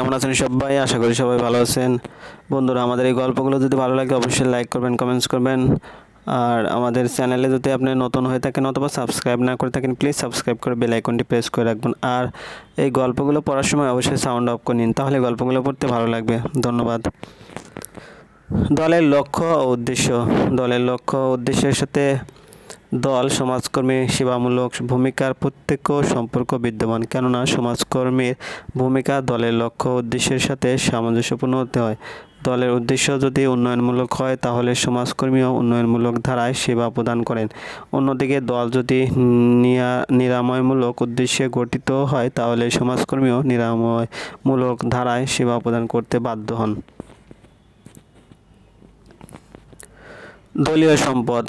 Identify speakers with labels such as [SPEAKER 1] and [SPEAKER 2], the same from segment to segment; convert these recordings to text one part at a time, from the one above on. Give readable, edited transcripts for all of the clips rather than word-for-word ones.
[SPEAKER 1] কেমন আছেন সবাই? আশা করি সবাই ভালো আছেন। বন্ধুরা, আমাদের এই গল্পগুলো যদি ভালো লাগে অবশ্যই লাইক করবেন, কমেন্টস করবেন। আর আমাদের চ্যানেলে যদি আপনি নতুন হয়ে থাকেন অথবা সাবস্ক্রাইব না করে থাকেন, প্লিজ সাবস্ক্রাইব করে বেল আইকনটি প্রেস করে রাখবেন। আর এই গল্পগুলো পড়ার সময় অবশ্যই সাউন্ড অফ করে নিন, তাহলে গল্পগুলো পড়তে ভালো লাগবে। ধন্যবাদ। দলের লক্ষ্য ও উদ্দেশ্য। দলের লক্ষ্য ও উদ্দেশ্যের সাথে দল সমাজকর্মী সেবামূলক ভূমিকার প্রত্যক্ষ সম্পর্ক বিদ্যমান, কেননা সমাজকর্মীর ভূমিকা দলের লক্ষ্য উদ্দেশ্যের সাথে সামঞ্জস্যপূর্ণ হতে হয়। দলের উদ্দেশ্য যদি উন্নয়নমূলক হয় তাহলে সমাজকর্মীও উন্নয়নমূলক ধারায় সেবা প্রদান করেন। অন্যদিকে দল যদি নিরাময়মূলক উদ্দেশ্যে গঠিত হয় তাহলে সমাজকর্মীও নিরাময়মূলক ধারায় সেবা প্রদান করতে বাধ্য হন। দলীয় সম্পদ।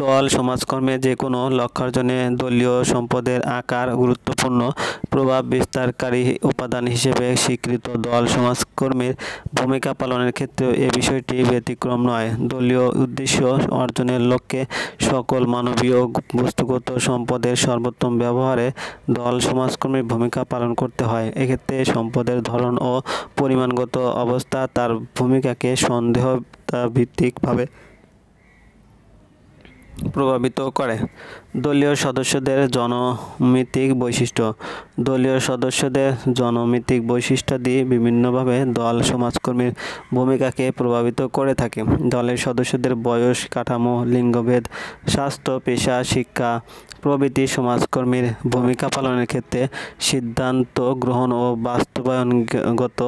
[SPEAKER 1] দল সমাজকর্মে যে কোনো লক্ষ্যার্জনে দলীয় সম্পদের আকার গুরুত্বপূর্ণ প্রভাব বিস্তারকারী উপাদান হিসেবে স্বীকৃত। দল সমাজকর্মীর ভূমিকা পালনের ক্ষেত্রেও এ বিষয়টি ব্যতিক্রম নয়। দলীয় উদ্দেশ্য অর্জনের লক্ষ্যে সকল মানবীয় বস্তুগত সম্পদের সর্বোত্তম ব্যবহারে দল সমাজকর্মীর ভূমিকা পালন করতে হয়। এক্ষেত্রে সম্পদের ধরন ও পরিমাণগত অবস্থা তার ভূমিকাকে সন্দেহ ভিত্তিকভাবে প্রভাবিত করে। দলীয় সদস্যদের জনমিতিক বৈশিষ্ট্য। দলীয় সদস্যদের জনমিতিক বৈশিষ্ট্যাদি বিভিন্নভাবে দল সমাজকর্মীর ভূমিকাকে প্রভাবিত করে থাকে। দলের সদস্যদের বয়স, কাঠামো, লিঙ্গভেদ, স্বাস্থ্য, পেশা, শিক্ষা প্রভৃতি সমাজকর্মীর ভূমিকা পালনের ক্ষেত্রে সিদ্ধান্ত গ্রহণ ও বাস্তবায়নগত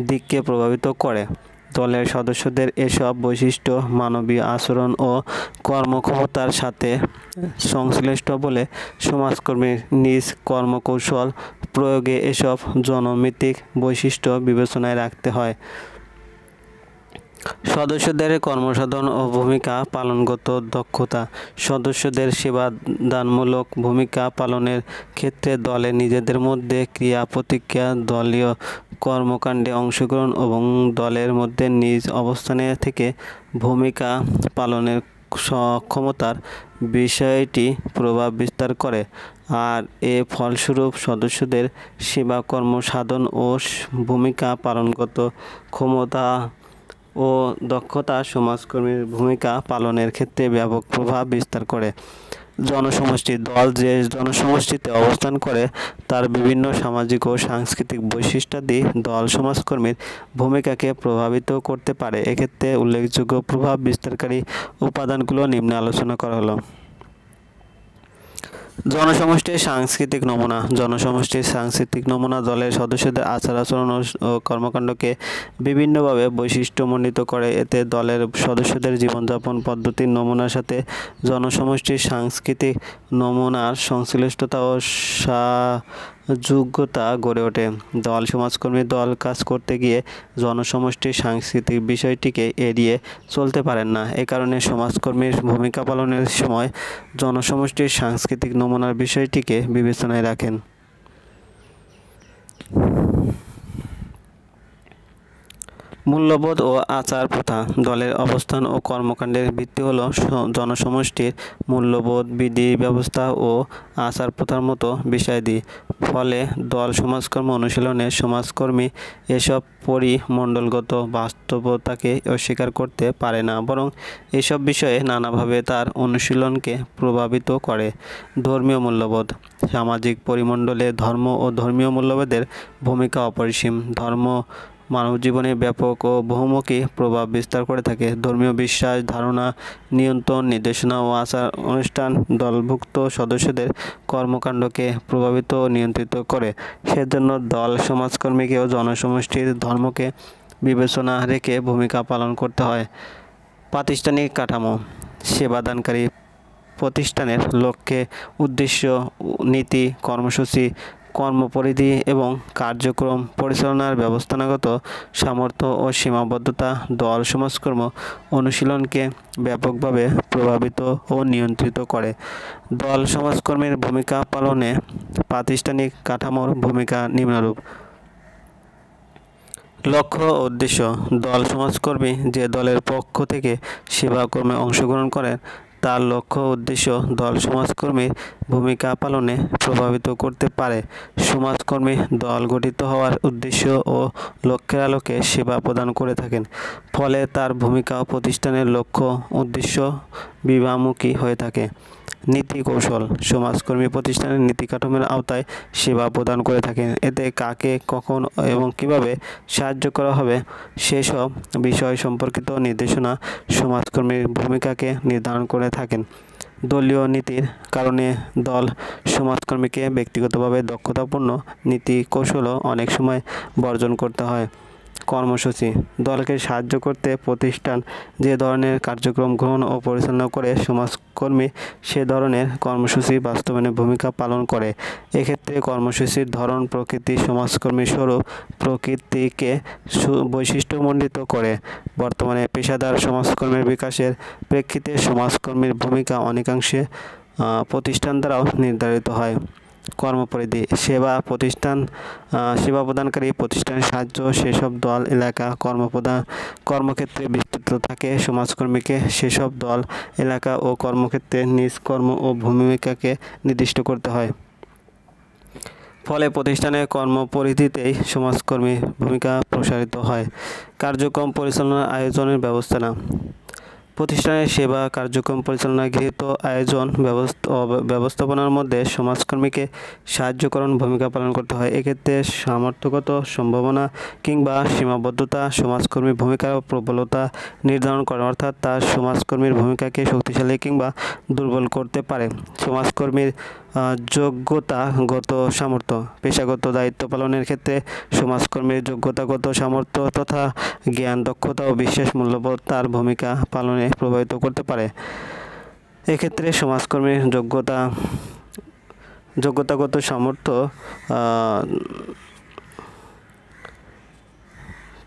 [SPEAKER 1] দিককে প্রভাবিত করে। দলের সদস্যদের এসব বৈশিষ্ট্য মানবীয় আচরণ ও কর্মক্ষমতার সাথে সংশ্লিষ্ট বলে সমাজকর্মীর নিজ কর্মকৌশল প্রয়োগে এসব জনমিতিক বৈশিষ্ট্য বিবেচনায় রাখতে হয়। সদস্যদের কর্মসাধন ও ভূমিকা পালনগত দক্ষতা। সদস্যদের সেবাদানমূলক ভূমিকা পালনের ক্ষেত্রে দলে নিজেদের মধ্যে ক্রিয়া প্রতিক্রিয়া, দলীয় কর্মকাণ্ডে অংশগ্রহণ এবং দলের মধ্যে নিজ অবস্থানে থেকে ভূমিকা পালনের সক্ষমতার বিষয়টি প্রভাব বিস্তার করে। আর এ ফলস্বরূপ সদস্যদের সেবাকর্ম সাধন ও ভূমিকা পালনগত ক্ষমতা ও দক্ষতা সমাজকর্মীর ভূমিকা পালনের ক্ষেত্রে ব্যাপক প্রভাব বিস্তার করে। জনসমষ্টি। দল যে জনসমষ্টিতে অবস্থান করে তার বিভিন্ন সামাজিক ও সাংস্কৃতিক বৈশিষ্ট্যাদি দল সমাজকর্মীর ভূমিকাকে প্রভাবিত করতে পারে। এক্ষেত্রে উল্লেখযোগ্য প্রভাব বিস্তারকারী উপাদানগুলো নিম্নে আলোচনা করা হলো। জনসমষ্টির সাংস্কৃতিক নমুনা। জনসমষ্টির সাংস্কৃতিক নমুনা দলের সদস্যদের আচার আচরণ ও কর্মকাণ্ডকে বিভিন্নভাবে বৈশিষ্ট্যমণ্ডিত করে। এতে দলের সদস্যদের জীবনযাপন পদ্ধতির নমুনার সাথে জনসমষ্টির সাংস্কৃতিক নমুনার সংশ্লিষ্টতা ও যোগ্যতা গড়ে ওঠে। দল সমাজকর্মী দল কাজ করতে গিয়ে জনসমষ্টির সাংস্কৃতিক বিষয়টিকে এড়িয়ে চলতে পারেন না। এ কারণে সমাজকর্মীর ভূমিকা পালনের সময় জনসমষ্টির সাংস্কৃতিক নমুনার বিষয়টিকে বিবেচনায় রাখেন। মূল্যবোধ ও আচার প্রথা। দলের অবস্থান ও কর্মকাণ্ডের ভিত্তি হল জনসমষ্টির মূল্যবোধ, বিধি ব্যবস্থা ও আচার প্রথার মতো বিষয়াদি। ফলে দল সমাজকর্ম অনুশীলনে সমাজকর্মী এসব পরিমণ্ডলগত বাস্তবতাকে অস্বীকার করতে পারে না, বরং এসব বিষয়ে নানাভাবে তার অনুশীলনকে প্রভাবিত করে। ধর্মীয় মূল্যবোধ। সামাজিক পরিমণ্ডলে ধর্ম ও ধর্মীয় মূল্যবোধের ভূমিকা অপরিসীম। ধর্ম মানবজীবনে ব্যাপক ও বহুমুখী প্রভাব বিস্তার করে থাকে। ধর্মীয় বিশ্বাস, ধারণা, নিয়ন্ত্রণ, নির্দেশনা ও আচার অনুষ্ঠান দলভুক্ত সদস্যদের কর্মকাণ্ডকে প্রভাবিত ও নিয়ন্ত্রিত করে। সেজন্য দল সমাজকর্মীকেও জনসমষ্টির ধর্মকে বিবেচনা রেখে ভূমিকা পালন করতে হয়। প্রাতিষ্ঠানিক কাঠামো। সেবাদানকারী প্রতিষ্ঠানের লক্ষ্যে, উদ্দেশ্য, নীতি, কর্মসূচি, কর্মপরিধি এবং কার্যক্রম পরিচালনার ব্যবস্থাপনাগত সামর্থ্য ও সীমাবদ্ধতা দল সমাজকর্ম অনুশীলনকে ব্যাপকভাবে প্রভাবিত ও নিয়ন্ত্রিত করে। দল সমাজকর্মীর ভূমিকা পালনে প্রাতিষ্ঠানিক কাঠামোর ভূমিকা নিম্নরূপ। লক্ষ্য ও উদ্দেশ্য। দল সমাজকর্মী যে দলের পক্ষ থেকে সেবাকর্মে অংশগ্রহণ করেন তার লক্ষ্য উদ্দেশ্য দল সমাজকর্মীর ভূমিকা পালনে প্রভাবিত করতে পারে। সমাজকর্মী দল গঠিত হওয়ার উদ্দেশ্য ও লক্ষ্যের আলোকে সেবা প্রদান করে থাকেন, ফলে তার ভূমিকা প্রতিষ্ঠানের লক্ষ্য উদ্দেশ্য বিবাহমুখী হয়ে থাকে। নীতি কৌশল: সমাজকর্মী প্রতিষ্ঠানের নীতি কাঠামোর আওতায় সেবা প্রদান করে থাকেন। এতে কাকে, কখন এবং কিভাবে সাহায্য করা হবে সেসব বিষয় সম্পর্কিত নির্দেশনা সমাজকর্মীর ভূমিকাকে নির্ধারণ করে থাকেন। দলীয় নীতির কারণে দল সমাজকর্মীকে ব্যক্তিগতভাবে দক্ষতাপূর্ণ নীতি কৌশলও অনেক সময় বর্জন করতে হয়। কর্মসূচি: দলকে সাহায্য করতে প্রতিষ্ঠান যে ধরনের কার্যক্রম গ্রহণ ও পরিচালনা করে, সমাজকর্মী সে ধরনের কর্মসূচি বাস্তবায়নে ভূমিকা পালন করে। এক্ষেত্রে কর্মসূচির ধরন, প্রকৃতি, সমাজকর্মীর স্বরূপ প্রকৃতিকে বৈশিষ্ট্যমণ্ডিত করে। বর্তমানে পেশাদার সমাজকর্মীর বিকাশের প্রেক্ষিতে সমাজকর্মীর ভূমিকা অনেকাংশে প্রতিষ্ঠান দ্বারাও নির্ধারিত হয়। কর্মপরিধি: সেবা প্রদানকারী প্রতিষ্ঠানের সাহায্য সেসব দল, এলাকা, কর্মক্ষেত্রে বিস্তৃত থাকে। সমাজকর্মীকে সেসব দল, এলাকা ও কর্মক্ষেত্রে নিজ কর্ম ও ভূমিকাকে নির্দিষ্ট করতে হয়। ফলে প্রতিষ্ঠানের কর্মপরিধিতেই সমাজকর্মীর ভূমিকা প্রসারিত হয়। কার্যক্রম পরিচালনা, আয়োজনের ব্যবস্থাপনা: প্রতিষ্ঠানের সেবা কার্যক্রম পরিচালনা, গৃহীত আয়োজন ব্যবস্থাপনার মধ্যে সমাজকর্মীকে সাহায্যকরণ ভূমিকা পালন করতে হয়। এক্ষেত্রে সামর্থ্যগত সম্ভাবনা কিংবা সীমাবদ্ধতা সমাজকর্মীর ভূমিকার প্রবলতা নির্ধারণ করে, অর্থাৎ তার সমাজকর্মীর ভূমিকাকে শক্তিশালী কিংবা দুর্বল করতে পারে। সমাজকর্মীর যোগ্যতাগত সামর্থ্য: পেশাগত দায়িত্ব পালনের ক্ষেত্রে সমাজকর্মীর যোগ্যতাগত সামর্থ্য তথা জ্ঞান, দক্ষতা ও বিশেষ মূল্যবোধ তার ভূমিকা পালনে প্রভাবিত করতে পারে। এক্ষেত্রে সমাজকর্মীর যোগ্যতাগত সামর্থ্য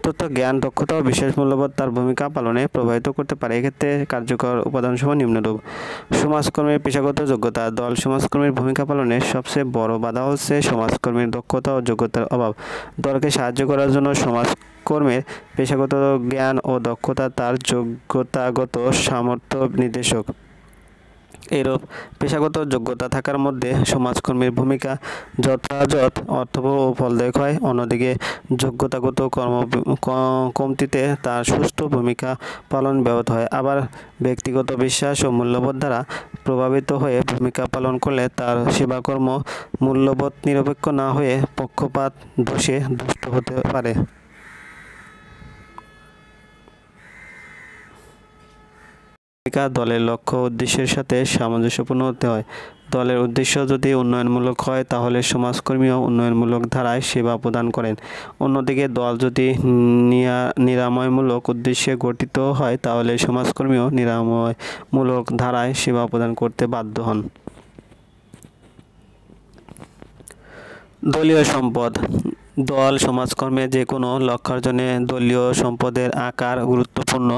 [SPEAKER 1] তথ্য, জ্ঞান, দক্ষতা ও বিশেষ মূল্যবোধ তার ভূমিকা পালনে প্রভাবিত করতে পারে। এক্ষেত্রে কার্যকর উপাদানসমূহ নিম্নরূপ: সমাজকর্মীর পেশাগত যোগ্যতা: দল সমাজকর্মীর ভূমিকা পালনে সবচেয়ে বড় বাধা হচ্ছে সমাজকর্মীর দক্ষতা ও যোগ্যতার অভাব। দলকে সাহায্য করার জন্য সমাজকর্মীর পেশাগত জ্ঞান ও দক্ষতা তার যোগ্যতাগত সামর্থ্য নির্দেশক। এরূপ পেশাগত যোগ্যতা থাকার মধ্যে সমাজকর্মীর ভূমিকা যথাযথ অর্থবহ ও ফলদায়ক হয়। অন্যদিকে যোগ্যতাগত কমতিতে তার সুষ্ঠু ভূমিকা পালন ব্যাহত হয়। আবার ব্যক্তিগত বিশ্বাস ও মূল্যবোধ দ্বারা প্রভাবিত হয়ে ভূমিকা পালন করলে তার সেবাকর্ম মূল্যবোধ নিরপেক্ষ না হয়ে পক্ষপাত দোষে দুষ্ট হতে পারে। দলের লক্ষ্য উদ্দেশ্যের সাথে সামঞ্জস্যপূর্ণ হতে হয়। দলের উদ্দেশ্য যদি উন্নয়নমূলক হয় তাহলে সমাজকর্মীও উন্নয়নমূলক ধারায় সেবা প্রদান করেন। অন্যদিকে দল যদি নিরাময়মূলক উদ্দেশ্যে গঠিত হয় তাহলে সমাজকর্মীও নিরাময়মূলক ধারায় সেবা প্রদান করতে বাধ্য হন। দলীয় সম্পদ: দল সমাজকর্মে যে কোনো লক্ষ্যার্জনে দলীয় সম্পদের আকার গুরুত্বপূর্ণ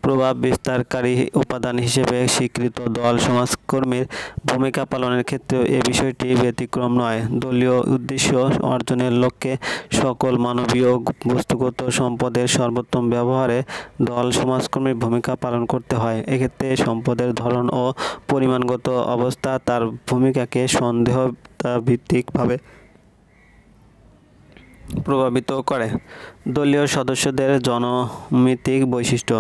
[SPEAKER 1] প্রভাব বিস্তারকারী উপাদান হিসেবে স্বীকৃত। দল সমাজকর্মীর ভূমিকা পালনের ক্ষেত্রেও এ বিষয়টি ব্যতিক্রম নয়। দলীয় উদ্দেশ্য অর্জনের লক্ষ্যে সকল মানবীয় বস্তুগত সম্পদের সর্বোত্তম ব্যবহারে দল সমাজকর্মীর ভূমিকা পালন করতে হয়। এক্ষেত্রে সম্পদের ধরন ও পরিমাণগত অবস্থা তার ভূমিকাকে সন্দেহভিত্তিকভাবে প্রভাবিত করে। দলীয় সদস্যদের জনমিতিক বৈশিষ্ট্য: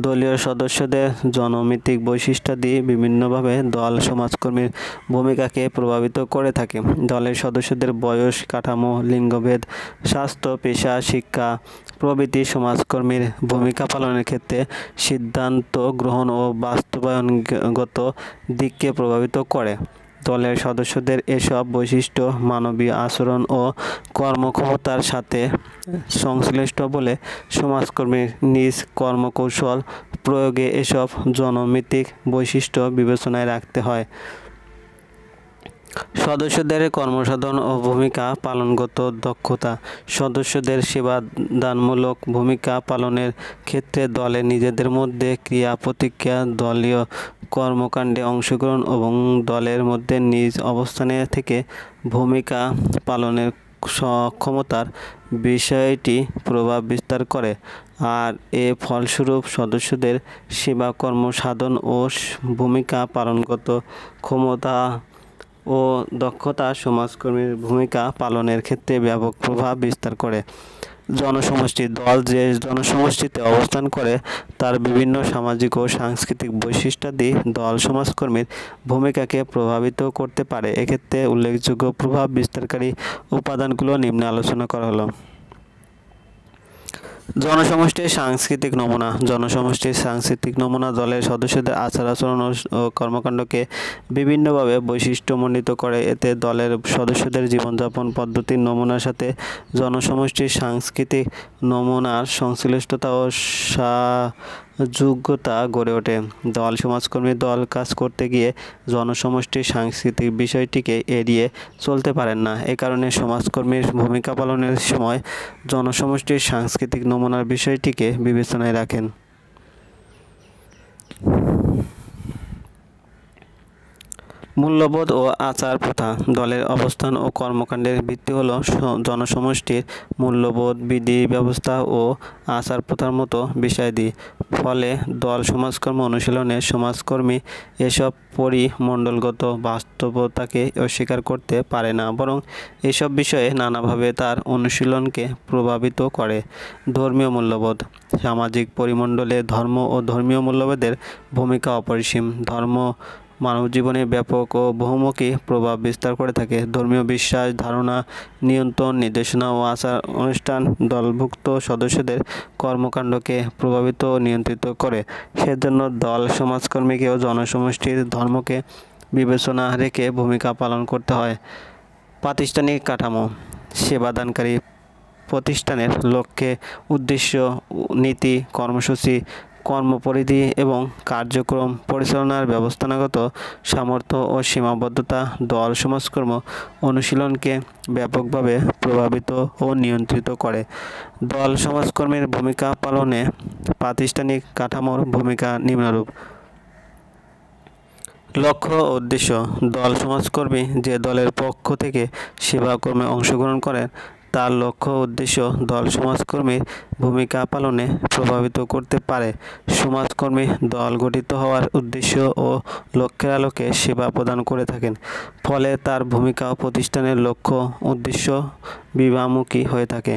[SPEAKER 1] দলীয় সদস্যদের জনমিতিক বৈশিষ্ট্যাদি বিভিন্নভাবে দল সমাজকর্মীর ভূমিকাকে প্রভাবিত করে থাকে। দলের সদস্যদের বয়স, কাঠামো, লিঙ্গভেদ, স্বাস্থ্য, পেশা, শিক্ষা প্রভৃতি সমাজকর্মীর ভূমিকা পালনের ক্ষেত্রে সিদ্ধান্ত গ্রহণ ও বাস্তবায়নগত দিককে প্রভাবিত করে। দলের সদস্যদের এসব বৈশিষ্ট্য মানবীয় আচরণ ও কর্মক্ষমতার সাথে সংশ্লিষ্ট বলে সমাজকর্মীর নিজ কর্মকৌশল প্রয়োগে এসব জনমিতিক বৈশিষ্ট্য বিবেচনায় রাখতে হয়। সদস্যদের কর্মসাধন ও ভূমিকা পালনগত দক্ষতা: সদস্যদের সেবাদানমূলক ভূমিকা পালনের ক্ষেত্রে দলে নিজেদের মধ্যে ক্রিয়া প্রতিক্রিয়া, দলীয় কর্মকাণ্ডে অংশগ্রহণ এবং দলের মধ্যে নিজ অবস্থানে থেকে ভূমিকা পালনের সক্ষমতার বিষয়টি প্রভাব বিস্তার করে, আর এর ফলস্বরূপ সদস্যদের সেবাকর্ম সাধন ও ভূমিকা পালনগত ক্ষমতা ও দক্ষতা সমাজকর্মীর ভূমিকা পালনের ক্ষেত্রে ব্যাপক প্রভাব বিস্তার করে। জনসমষ্টি: দল যে জনসমষ্টিতে অবস্থান করে তার বিভিন্ন সামাজিক ও সাংস্কৃতিক বৈশিষ্ট্যাদি দল সমাজকর্মীর ভূমিকাকে প্রভাবিত করতে পারে। এক্ষেত্রে উল্লেখযোগ্য প্রভাব বিস্তারকারী উপাদানগুলো নিম্নে আলোচনা করা হলো। জনসমষ্টির সাংস্কৃতিক নমুনা: জনসমষ্টির সাংস্কৃতিক নমুনা দলের সদস্যদের আচার-আচরণ ও কর্মকাণ্ডকে বিভিন্নভাবে বৈশিষ্ট্যমণ্ডিত করে। এতে দলের সদস্যদের জীবনযাপন পদ্ধতির নমুনার সাথে জনসমষ্টির সাংস্কৃতিক নমুনার সংশ্লিষ্টতা ও যোগ্যতা গড়ে ওঠে। দল সমাজকর্মী দল কাজ করতে গিয়ে জনসমষ্টির সাংস্কৃতিক বিষয়টিকে এড়িয়ে চলতে পারেন না। এ কারণে সমাজকর্মীর ভূমিকা পালনের সময় জনসমষ্টির সাংস্কৃতিক নমুনার বিষয়টিকে বিবেচনায় রাখেন। মূল্যবোধ ও আচার প্রথা: দলের অবস্থান ও কর্মকাণ্ডের ভিত্তি হলো জনসমষ্টির মূল্যবোধ, বিধি ব্যবস্থা ও আচার প্রথার মতো বিষয়াদি। ফলে দল সমাজকর্ম অনুশীলনে সমাজকর্মী এসব পরিমণ্ডলগত বাস্তবতাকে অস্বীকার করতে পারে না, বরং এসব বিষয়ে নানাভাবে তার অনুশীলনকে প্রভাবিত করে। ধর্মীয় মূল্যবোধ: সামাজিক পরিমণ্ডলে ধর্ম ও ধর্মীয় মূল্যবোধের ভূমিকা অপরিসীম। ধর্ম মানবজীবনে ব্যাপক ও বহুমুখী প্রভাব বিস্তার করে থাকে। ধর্মীয় বিশ্বাস, ধারণা, নিয়ন্ত্রণ, নির্দেশনা ও আচার অনুষ্ঠান দলভুক্ত সদস্যদের কর্মকাণ্ডকে প্রভাবিত ও নিয়ন্ত্রিত করে। সেজন্য দল সমাজকর্মীকেও জনসমষ্টির ধর্মকে বিবেচনা রেখে ভূমিকা পালন করতে হয়। প্রাতিষ্ঠানিক কাঠামো: সেবাদানকারী প্রতিষ্ঠানের লক্ষ্যে, উদ্দেশ্য, নীতি, কর্মসূচি, কর্মপরিধি এবং কার্যক্রম পরিচালনার ব্যবস্থাপনাগত সামর্থ্য ও সীমাবদ্ধতা দল সমাজকর্ম অনুশীলনকে ব্যাপকভাবে প্রভাবিত ও নিয়ন্ত্রিত করে। দল সমাজকর্মীর ভূমিকা পালনে প্রাতিষ্ঠানিক কাঠামোর ভূমিকা নিম্নরূপ। লক্ষ্য ও উদ্দেশ্য: দল সমাজকর্মী যে দলের পক্ষ থেকে সেবাকর্মে অংশগ্রহণ করেন তার লক্ষ্য ও উদ্দেশ্য দল সমাজকর্মীর ভূমিকা পালনে প্রভাবিত করতে পারে। সমাজকর্মী দল গঠিত হওয়ার উদ্দেশ্য ও লক্ষ্যের আলোকে সেবা প্রদান করে থাকেন। ফলে তার ভূমিকা ও প্রতিষ্ঠানের লক্ষ্য উদ্দেশ্য বিবাহমুখী হয়ে থাকে।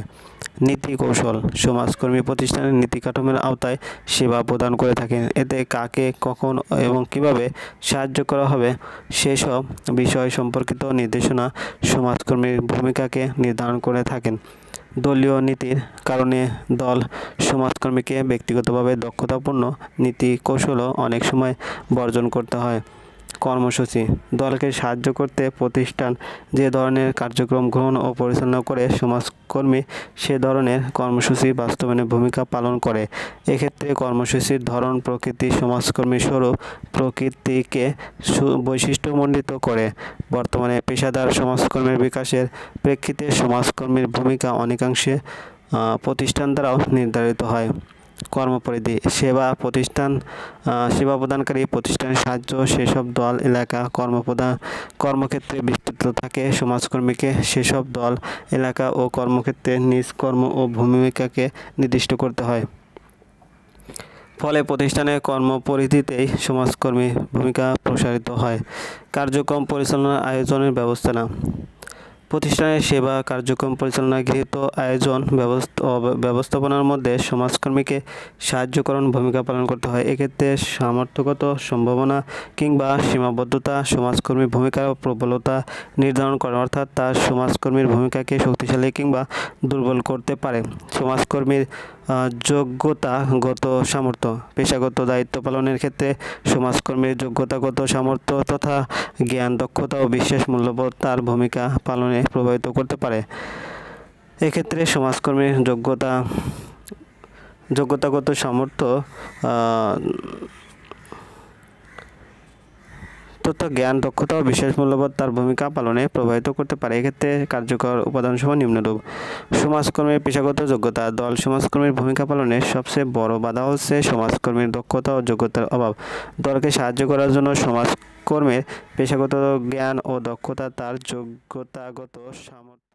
[SPEAKER 1] নীতি কৌশল: সমাজকর্মী প্রতিষ্ঠানের নীতি কাঠামোর আওতায় সেবা প্রদান করে থাকেন। এতে কাকে, কখন এবং কিভাবে সাহায্য করা হবে সেসব বিষয় সম্পর্কিত নির্দেশনা সমাজকর্মীর ভূমিকাকে নির্ধারণ করে থাকেন। দলীয় নীতির কারণে দল সমাজকর্মীকে ব্যক্তিগতভাবে দক্ষতাপূর্ণ নীতি কৌশলও অনেক সময় বর্জন করতে হয়। কর্মসূচি: দলকে সাহায্য করতে প্রতিষ্ঠান যে ধরনের কার্যক্রম গ্রহণ ও পরিচালনা করে সমাজকর্মী সে ধরনের কর্মসূচি বাস্তবায়নে ভূমিকা পালন করে। এক্ষেত্রে কর্মসূচির ধরন, প্রকৃতি, সমাজকর্মীর স্বরূপ প্রকৃতিকে বৈশিষ্ট্যমণ্ডিত করে। বর্তমানে পেশাদার সমাজকর্মীর বিকাশের প্রেক্ষিতে সমাজকর্মীর ভূমিকা অনেকাংশে প্রতিষ্ঠান দ্বারাও নির্ধারিত হয়। কর্মপরিধি: সেবা প্রদানকারী প্রতিষ্ঠানের সাহায্য সেসব দল, এলাকা, কর্মক্ষেত্রে বিস্তৃত থাকে। সমাজকর্মীকে সেসব দল, এলাকা ও কর্মক্ষেত্রে নিজ কর্ম ও ভূমিকাকে নির্দিষ্ট করতে হয়। ফলে প্রতিষ্ঠানের কর্মপরিধিতেই সমাজকর্মীর ভূমিকা প্রসারিত হয়। কার্যক্রম পরিচালনা আয়োজনের ব্যবস্থাপনা: প্রতিষ্ঠানের সেবা কার্যক্রম পরিচালনা, গৃহীত আয়োজন ব্যবস্থাপনার মধ্যে সমাজকর্মীকে সাহায্যকরণ ভূমিকা পালন করতে হয়। এক্ষেত্রে সামর্থ্যগত সম্ভাবনা কিংবা সীমাবদ্ধতা সমাজকর্মীর ভূমিকার প্রবলতা নির্ধারণ করে, অর্থাৎ তার সমাজকর্মীর ভূমিকাকে শক্তিশালী কিংবা দুর্বল করতে পারে। সমাজকর্মীর যোগ্যতাগত সামর্থ্য: পেশাগত দায়িত্ব পালনের ক্ষেত্রে সমাজকর্মীর যোগ্যতাগত সামর্থ্য তথা জ্ঞান, দক্ষতা ও বিশেষ মূল্যবোধ তার ভূমিকা পালনে প্রভাবিত করতে পারে। এক্ষেত্রে সমাজকর্মীর যোগ্যতাগত সামর্থ্য তথা জ্ঞান, দক্ষতা ও বিশেষ মূল্যবোধ তার ভূমিকা পালনে প্রভাবিত করতে পারে। এক্ষেত্রে কার্যকর উপাদানসমূহ নিম্নরূপ। সমাজকর্মীর পেশাগত যোগ্যতা: দল সমাজকর্মীর ভূমিকা পালনে সবচেয়ে বড় বাধা হচ্ছে সমাজকর্মীর দক্ষতা ও যোগ্যতার অভাব। দলকে সাহায্য করার জন্য সমাজকর্মীর পেশাগত জ্ঞান ও দক্ষতা তার যোগ্যতাগত সামর্থ্য